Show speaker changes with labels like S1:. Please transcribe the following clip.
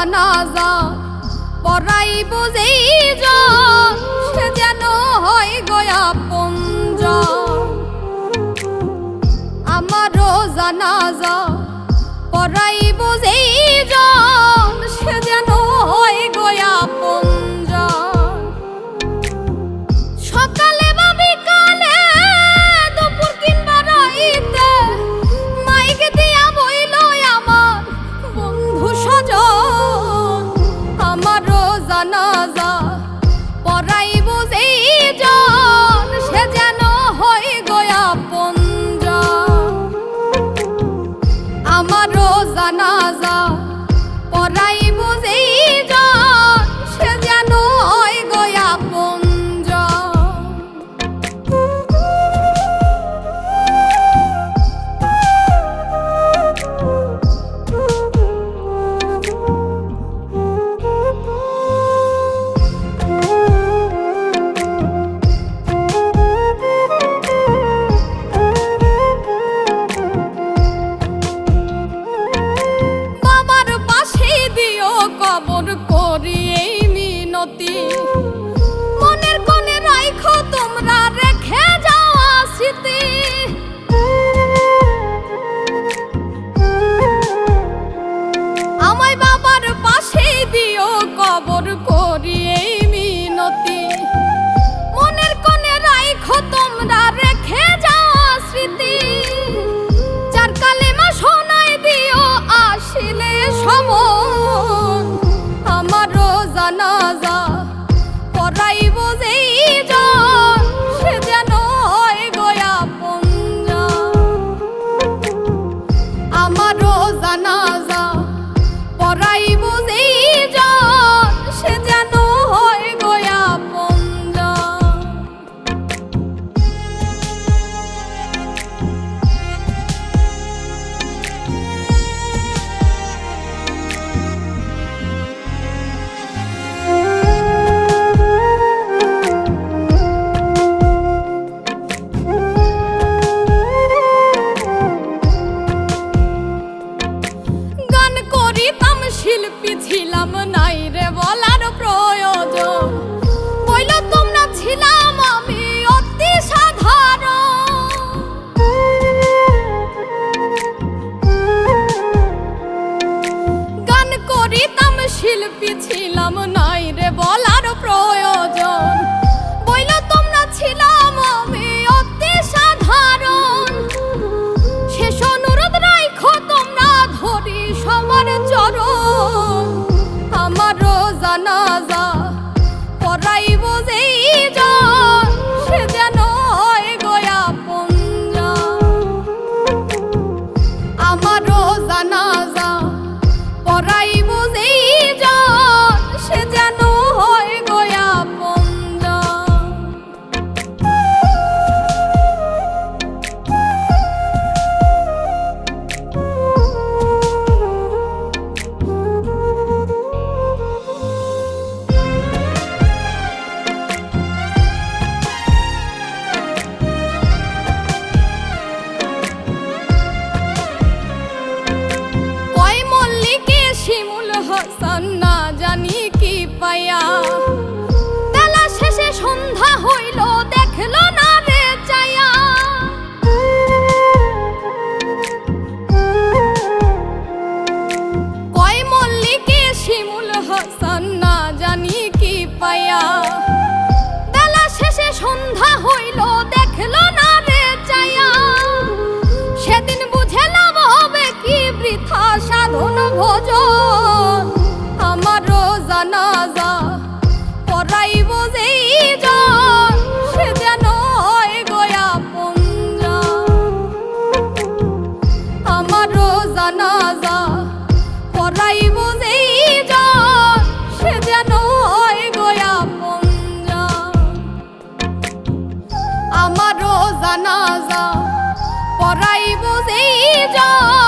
S1: জানাজা পড়াইব যেইজন সে যেন হয় গো আপনজন। আমারও জানাজা পড়াইব যেইজন সে যেন হয় গো আপনজন। সকালে বা বিকালে দুপুর কিংবা রাইতে মাইক দিয়া বইল আমার বন্ধু স্বজন। আমারও জানাজা পড়াইব যেইজন সে যেন হয় গো আপনজন। আমারও জানাজা পড়াইব যেইজন সে যেন হয় গো আপনজন। কবর করি এই মিনতি মনের কোণে রাইখো তোমরা রেখে যাওয়া স্মৃতি। আমায় বাবার পাশে দিও কবর করি এই মিনতি মনের কোণে রাইখো তোমরা রেখে যাওয়া স্মৃতি। যার কালেমা শোনাই দিও আসিলে সময় আমারও জানাজা পড়াইব যেইজন সে যেন হয় গো আপনজন। আমারও জানাজা পড়াইব যেইজন সে যেন হয় গো আপনজন। শিল্পী ছিলাম নাই রে বলার প্রয়োজন বইল তোমরা ছিলাম আমি অতি সাধারণ। গান করিতাম শিল্পী ছিলাম নাই রে বলার প্রয়োজন বইল তোমরা ছিলাম আমি অতি সাধারণ। শেষ অনুরোধ রাইখো তোমরা ধরি সবার চরণ। আমারও জানাজা পড়াইব যেইজন সে যেন হয় গো আপনজন। আমারও জানাজা পড়াইব যেইজন সে যেন হয় গো আপনজন। হাসান না জানি কি পায়া বেলা শেষে সন্ধ্যা হইল দেখল না রে চায়া। কয় মল্লিকে শিমুল হাসান না জানি কি পায়া বেলা শেষে সন্ধ্যা হইল দেখল না রে চায়া। সেদিন বুঝে লাভ হবে কি বৃথা সাধন ভোজন। আমারও জানাজা পড়াইব যেইজন সে যেন হয় গো আপনজন। আমারও জানাজা পড়াইব যেইজন সে যেন হয় গো আপনজন। আমারও জানাজা পড়াইব যেইজন